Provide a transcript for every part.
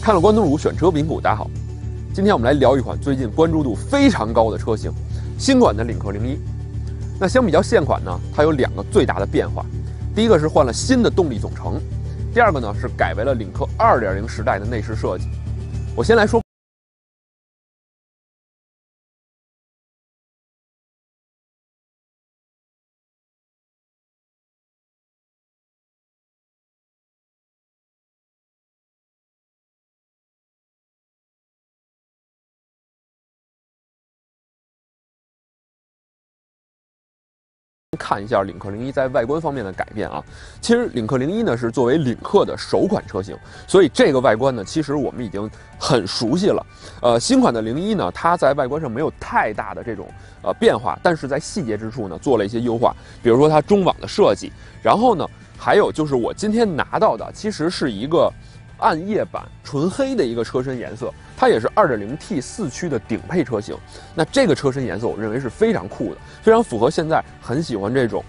看了关东煮选车评股，大家好，今天我们来聊一款最近关注度非常高的车型，新款的领克01。那相比较现款呢，它有两个最大的变化，第一个是换了新的动力总成，第二个呢是改为了领克2.0时代的内饰设计。我先来说。看一下领克01在外观方面的改变啊，其实领克01呢是作为领克的首款车型，所以这个外观呢，其实我们已经很熟悉了。新款的01呢，它在外观上没有太大的这种变化，但是在细节之处呢做了一些优化，比如说它中网的设计，然后呢，还有就是我今天拿到的其实是一个暗夜版纯黑的一个车身颜色，它也是 2.0T 4驱的顶配车型。那这个车身颜色我认为是非常酷的，非常符合现在很喜欢这种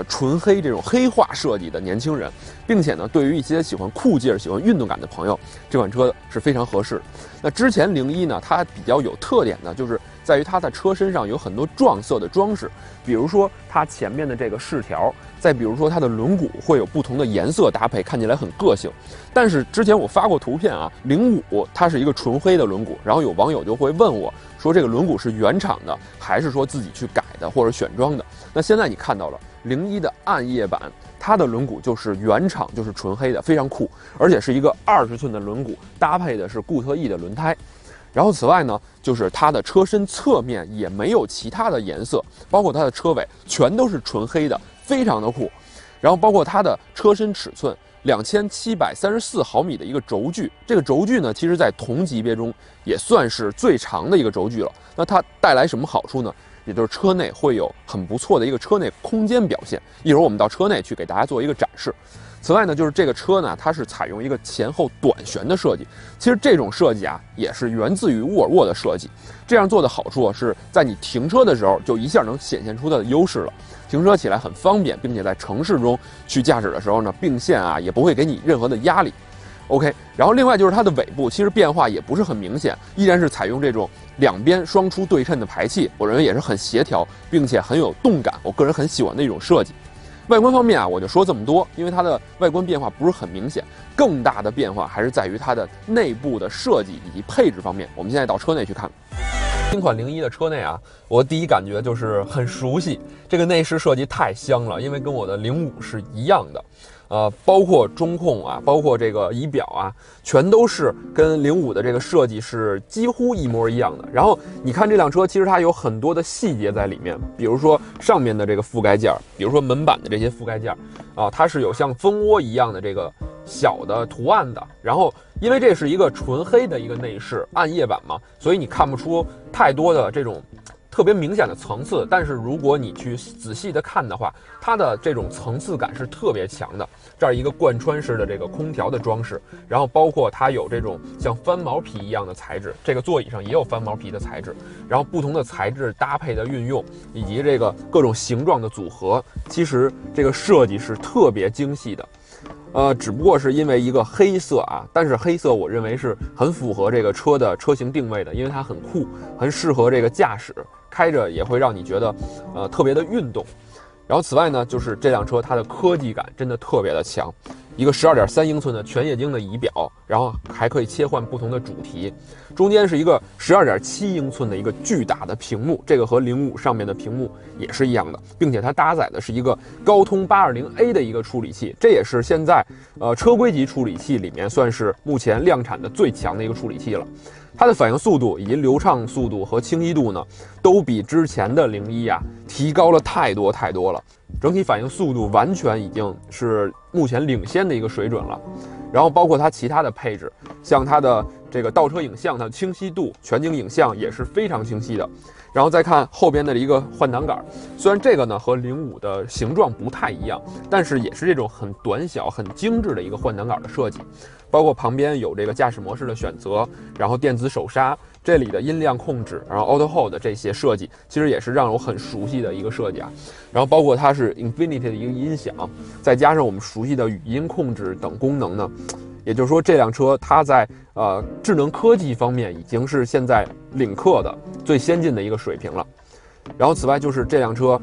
纯黑这种黑化设计的年轻人，并且呢，对于一些喜欢酷劲儿、喜欢运动感的朋友，这款车是非常合适。那之前01呢，它比较有特点的就是在于它的车身上有很多撞色的装饰，比如说它前面的这个饰条，再比如说它的轮毂会有不同的颜色搭配，看起来很个性。但是之前我发过图片啊，05它是一个纯黑的轮毂，然后有网友就会问我说这个轮毂是原厂的还是说自己去改的或者选装的。那现在你看到了01的暗夜版，它的轮毂就是原厂，就是纯黑的，非常酷，而且是一个20寸的轮毂，搭配的是固特异的轮胎。然后此外呢，就是它的车身侧面也没有其他的颜色，包括它的车尾全都是纯黑的，非常的酷。然后包括它的车身尺寸2734毫米的一个轴距，这个轴距呢，其实在同级别中也算是最长的一个轴距了。那它带来什么好处呢？也就是车内会有很不错的一个车内空间表现。一会儿我们到车内去给大家做一个展示。此外呢，就是这个车呢，它是采用一个前后短悬的设计。其实这种设计啊，也是源自于沃尔沃的设计。这样做的好处是在你停车的时候，就一下能显现出它的优势了。停车起来很方便，并且在城市中去驾驶的时候呢，并线啊也不会给你任何的压力。OK， 然后另外就是它的尾部其实变化也不是很明显，依然是采用这种两边双出对称的排气，我认为也是很协调，并且很有动感，我个人很喜欢的一种设计。外观方面啊，我就说这么多，因为它的外观变化不是很明显，更大的变化还是在于它的内部的设计以及配置方面。我们现在到车内去看。新款01的车内啊，我第一感觉就是很熟悉，这个内饰设计太香了，因为跟我的05是一样的。包括中控啊，包括这个仪表啊，全都是跟05的这个设计是几乎一模一样的。然后你看这辆车，其实它有很多的细节在里面，比如说上面的这个覆盖件，比如说门板的这些覆盖件啊，它是有像蜂窝一样的这个小的图案的。然后因为这是一个纯黑的一个内饰暗夜版嘛，所以你看不出太多的这种特别明显的层次，但是如果你去仔细的看的话，它的这种层次感是特别强的。这儿一个贯穿式的这个空调的装饰，然后包括它有这种像翻毛皮一样的材质，这个座椅上也有翻毛皮的材质，然后不同的材质搭配的运用，以及这个各种形状的组合，其实这个设计是特别精细的。只不过是因为一个黑色啊，但是黑色我认为是很符合这个车的车型定位的，因为它很酷，很适合这个驾驶，开着也会让你觉得特别的运动。然后此外呢，就是这辆车它的科技感真的特别的强，一个12.3英寸的全液晶的仪表，然后还可以切换不同的主题，中间是一个12.7英寸的一个巨大的屏幕，这个和05上面的屏幕也是一样的，并且它搭载的是一个高通 820A 的一个处理器，这也是现在车规级处理器里面算是目前量产的最强的一个处理器了。它的反应速度以及流畅速度和清晰度呢，都比之前的01啊提高了太多了。整体反应速度完全已经是目前领先的一个水准了。然后包括它其他的配置，像它的这个倒车影像，它的清晰度、全景影像也是非常清晰的。然后再看后边的一个换挡杆，虽然这个呢和05的形状不太一样，但是也是这种很短小、很精致的一个换挡杆的设计。包括旁边有这个驾驶模式的选择，然后电子手刹，这里的音量控制，然后 Auto Hold 这些设计，其实也是让我很熟悉的一个设计啊。然后包括它是 Infinity 的一个音响，再加上我们熟悉的语音控制等功能呢，也就是说，这辆车它在智能科技方面已经是现在领克的最先进的一个水平了。然后此外就是这辆车，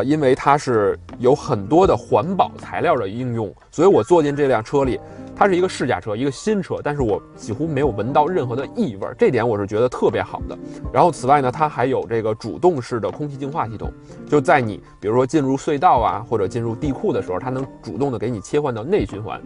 因为它是有很多的环保材料的应用，所以我坐进这辆车里，它是一个试驾车，一个新车，但是我几乎没有闻到任何的异味，这点我是觉得特别好的。然后此外呢，它还有这个主动式的空气净化系统，就在你比如说进入隧道啊或者进入地库的时候，它能主动的给你切换到内循环。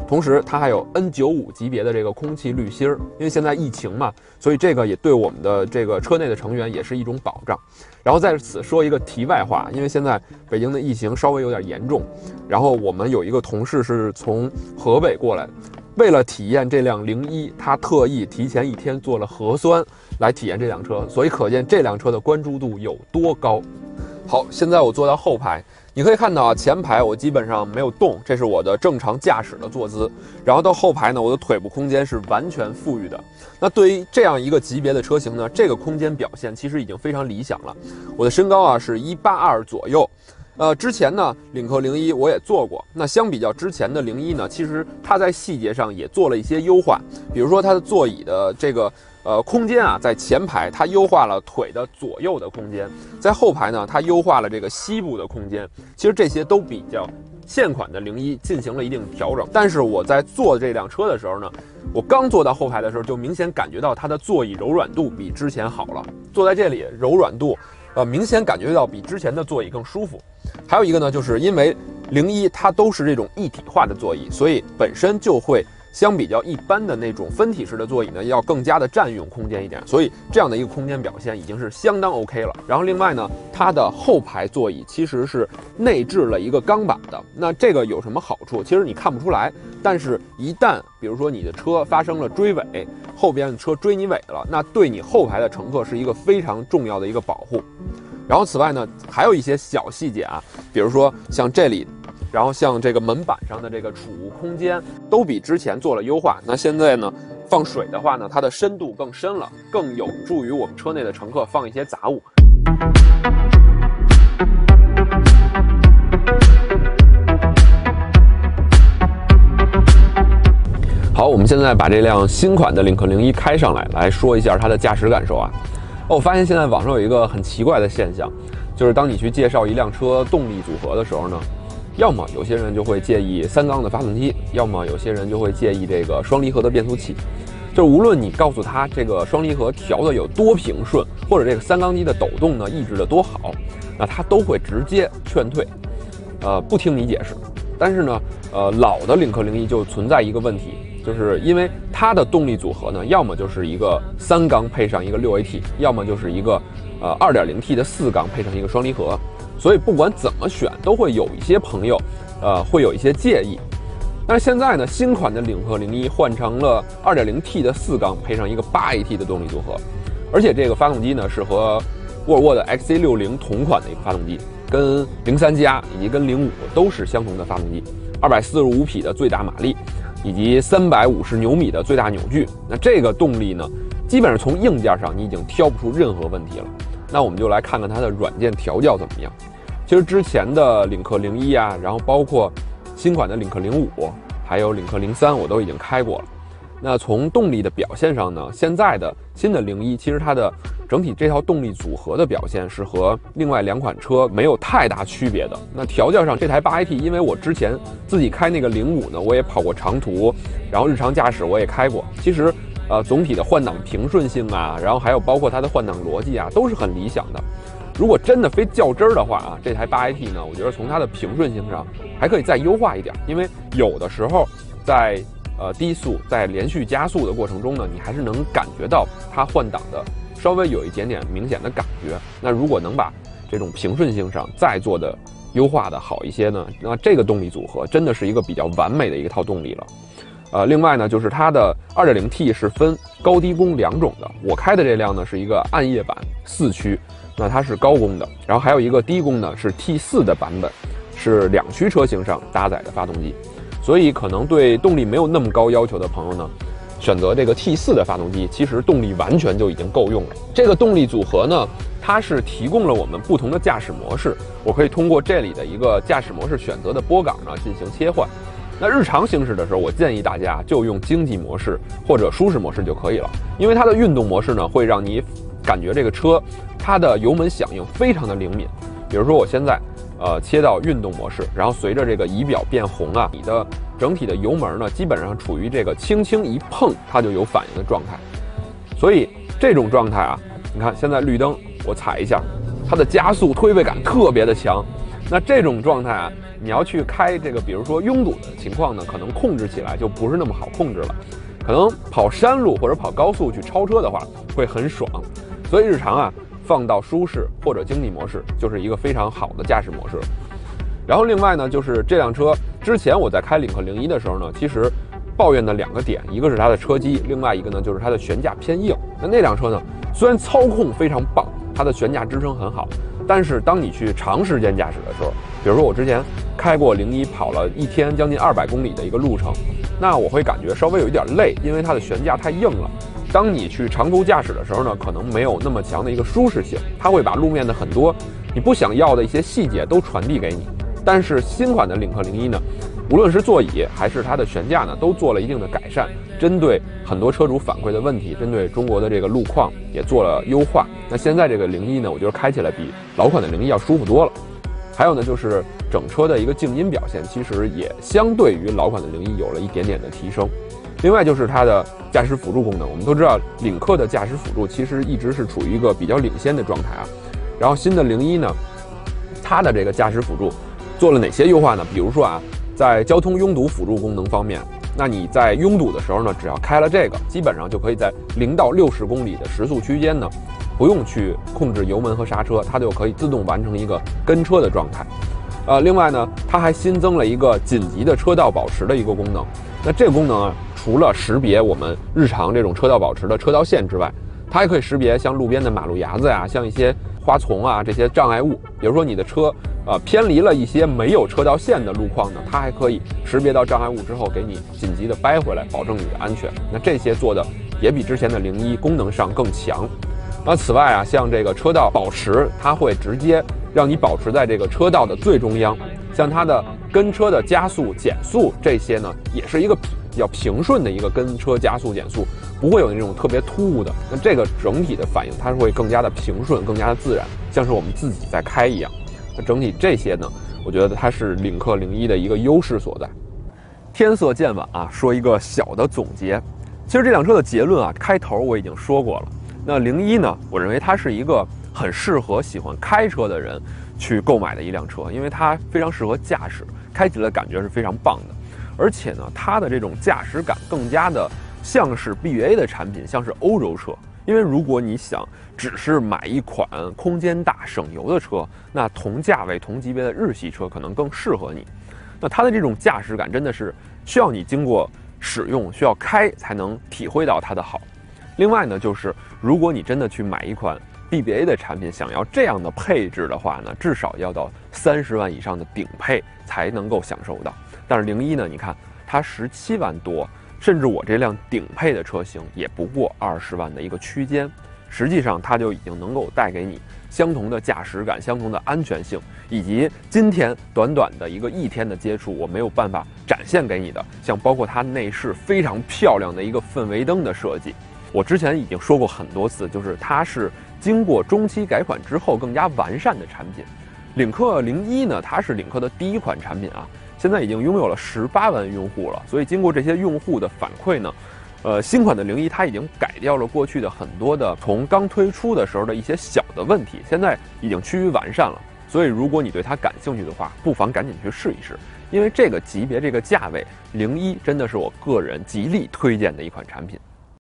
同时它还有 N95 级别的这个空气滤芯儿，因为现在疫情嘛，所以这个也对我们的这个车内的成员也是一种保障。然后在此说一个题外话，因为现在北京的疫情稍微有点严重，然后我们有一个同事是从河北过来，为了体验这辆01，他特意提前1天做了核酸来体验这辆车，所以可见这辆车的关注度有多高。好，现在我坐到后排，你可以看到前排我基本上没有动，这是我的正常驾驶的坐姿。然后到后排呢，我的腿部空间是完全富裕的。那对于这样一个级别的车型呢，这个空间表现其实已经非常理想了。我的身高啊是182左右。之前呢，领克01我也做过。那相比较之前的01呢，其实它在细节上也做了一些优化，比如说它的座椅的这个空间啊，在前排它优化了腿的左右的空间，在后排呢，它优化了这个膝部的空间。其实这些都比较现款的01进行了一定调整。但是我在坐这辆车的时候呢，我刚坐到后排的时候，就明显感觉到它的座椅柔软度比之前好了。坐在这里，柔软度明显感觉到比之前的座椅更舒服。还有一个呢，就是因为01它都是这种一体化的座椅，所以本身就会相比较一般的那种分体式的座椅呢，要更加的占用空间一点，所以这样的一个空间表现已经是相当 OK 了。然后另外呢，它的后排座椅其实是内置了一个钢板的，那这个有什么好处？其实你看不出来，但是一旦比如说你的车发生了追尾，后边的车追你尾了，那对你后排的乘客是一个非常重要的一个保护。然后此外呢，还有一些小细节啊，比如说像这里，然后像这个门板上的这个储物空间都比之前做了优化。那现在呢，放水的话呢，它的深度更深了，更有助于我们车内的乘客放一些杂物。好，我们现在把这辆新款的领克01开上来，来说一下它的驾驶感受啊。我发现现在网上有一个很奇怪的现象，就是当你去介绍一辆车动力组合的时候呢，要么有些人就会介意3缸的发动机，要么有些人就会介意这个双离合的变速器。就是无论你告诉他这个双离合调的有多平顺，或者这个3缸机的抖动呢抑制的多好，那他都会直接劝退，不听你解释。但是呢，老的领克01就存在一个问题，就是因为它的动力组合呢，要么就是一个3缸配上一个6AT，要么就是一个2.0T 的4缸配上一个双离合，所以不管怎么选，都会有一些朋友会有一些介意。但是现在呢，新款的领克01换成了2.0T 的4缸配上一个8AT 的动力组合，而且这个发动机呢是和沃尔沃的 XC60同款的一个发动机，跟03加以及跟05都是相同的发动机，245匹的最大马力，以及350牛米的最大扭矩。那这个动力呢，基本上从硬件上你已经挑不出任何问题了。那我们就来看看它的软件调教怎么样。其实之前的领克01啊，然后包括新款的领克05，还有领克03，我都已经开过了。那从动力的表现上呢，现在的新的01，其实它的整体这套动力组合的表现是和另外2款车没有太大区别的。那调教上，这台8AT，因为我之前自己开那个05呢，我也跑过长途，然后日常驾驶我也开过。其实，总体的换挡平顺性啊，然后还有包括它的换挡逻辑啊，都是很理想的。如果真的非较真儿的话啊，这台8AT呢，我觉得从它的平顺性上还可以再优化一点，因为有的时候在低速在连续加速的过程中呢，你还是能感觉到它换挡的稍微有一点点明显的感觉。那如果能把这种平顺性上再做的优化的好一些呢，那这个动力组合真的是一个比较完美的一套动力了。另外呢，就是它的 2.0T 是分高低功2种的，我开的这辆呢是一个暗夜版4驱，那它是高功的，然后还有一个低功呢是 T4 的版本，是2驱车型上搭载的发动机。所以可能对动力没有那么高要求的朋友呢，选择这个 T4 的发动机，其实动力完全就已经够用了。这个动力组合呢，它是提供了我们不同的驾驶模式，我可以通过这里的一个驾驶模式选择的拨杆呢进行切换。那日常行驶的时候，我建议大家就用经济模式或者舒适模式就可以了，因为它的运动模式呢，会让你感觉这个车它的油门响应非常的灵敏。比如说我现在切到运动模式，然后随着这个仪表变红啊，你的整体的油门呢，基本上处于这个轻轻一碰它就有反应的状态。所以这种状态啊，你看现在绿灯我踩一下，它的加速推背感特别的强。那这种状态啊，你要去开这个，比如说拥堵的情况呢，可能控制起来就不是那么好控制了。可能跑山路或者跑高速去超车的话，会很爽。所以日常啊，放到舒适或者经济模式，就是一个非常好的驾驶模式。然后另外呢，就是这辆车之前我在开领克01的时候呢，其实抱怨的2个点，一个是它的车机，另外一个呢就是它的悬架偏硬。那辆车呢，虽然操控非常棒，它的悬架支撑很好，但是当你去长时间驾驶的时候，比如说我之前开过01，跑了1天将近200公里的一个路程，那我会感觉稍微有一点累，因为它的悬架太硬了。当你去长途驾驶的时候呢，可能没有那么强的一个舒适性，它会把路面的很多你不想要的一些细节都传递给你。但是新款的领克01呢，无论是座椅还是它的悬架呢，都做了一定的改善，针对很多车主反馈的问题，针对中国的这个路况也做了优化。那现在这个01呢，我觉得开起来比老款的01要舒服多了。还有呢，就是整车的一个静音表现，其实也相对于老款的01有了一点点的提升。另外就是它的驾驶辅助功能，我们都知道领克的驾驶辅助其实一直是处于一个比较领先的状态啊。然后新的01呢，它的这个驾驶辅助做了哪些优化呢？比如说啊，在交通拥堵辅助功能方面，那你在拥堵的时候呢，只要开了这个，基本上就可以在0到60公里的时速区间呢，不用去控制油门和刹车，它就可以自动完成一个跟车的状态。另外呢，它还新增了一个紧急的车道保持的一个功能。那这个功能啊，除了识别我们日常这种车道保持的车道线之外，它还可以识别像路边的马路牙子呀，像一些花丛啊这些障碍物。比如说你的车偏离了一些没有车道线的路况呢，它还可以识别到障碍物之后，给你紧急的掰回来，保证你的安全。那这些做的也比之前的01功能上更强。那此外啊，像这个车道保持，它会直接让你保持在这个车道的最中央。像它的跟车的加速、减速这些呢，也是一个比较平顺的一个跟车加速、减速，不会有那种特别突兀的。那这个整体的反应，它是会更加的平顺、更加的自然，像是我们自己在开一样。那整体这些呢，我觉得它是领克01的一个优势所在。天色渐晚啊，说一个小的总结。其实这辆车的结论啊，开头我已经说过了。那01呢，我认为它是一个很适合喜欢开车的人去购买的一辆车，因为它非常适合驾驶，开起来感觉是非常棒的。而且呢，它的这种驾驶感更加的像是 BBA 的产品，像是欧洲车。因为如果你想只是买一款空间大、省油的车，那同价位、同级别的日系车可能更适合你。那它的这种驾驶感真的是需要你经过使用、需要开才能体会到它的好。另外呢，就是如果你真的去买一款 BBA 的产品，想要这样的配置的话呢，至少要到30万以上的顶配才能够享受到。但是01呢，你看它17万多，甚至我这辆顶配的车型也不过20万的一个区间，实际上它就已经能够带给你相同的驾驶感、相同的安全性，以及今天短短的1天的接触，我没有办法展现给你的，像包括它内饰非常漂亮的一个氛围灯的设计。我之前已经说过很多次，就是它是经过中期改款之后更加完善的产品。领克01呢，它是领克的第一款产品啊，现在已经拥有了18万用户了。所以经过这些用户的反馈呢，新款的01它已经改掉了过去的很多的从刚推出的时候的一些小的问题，现在已经趋于完善了。所以如果你对它感兴趣的话，不妨赶紧去试一试，因为这个级别、这个价位，01真的是我个人极力推荐的一款产品。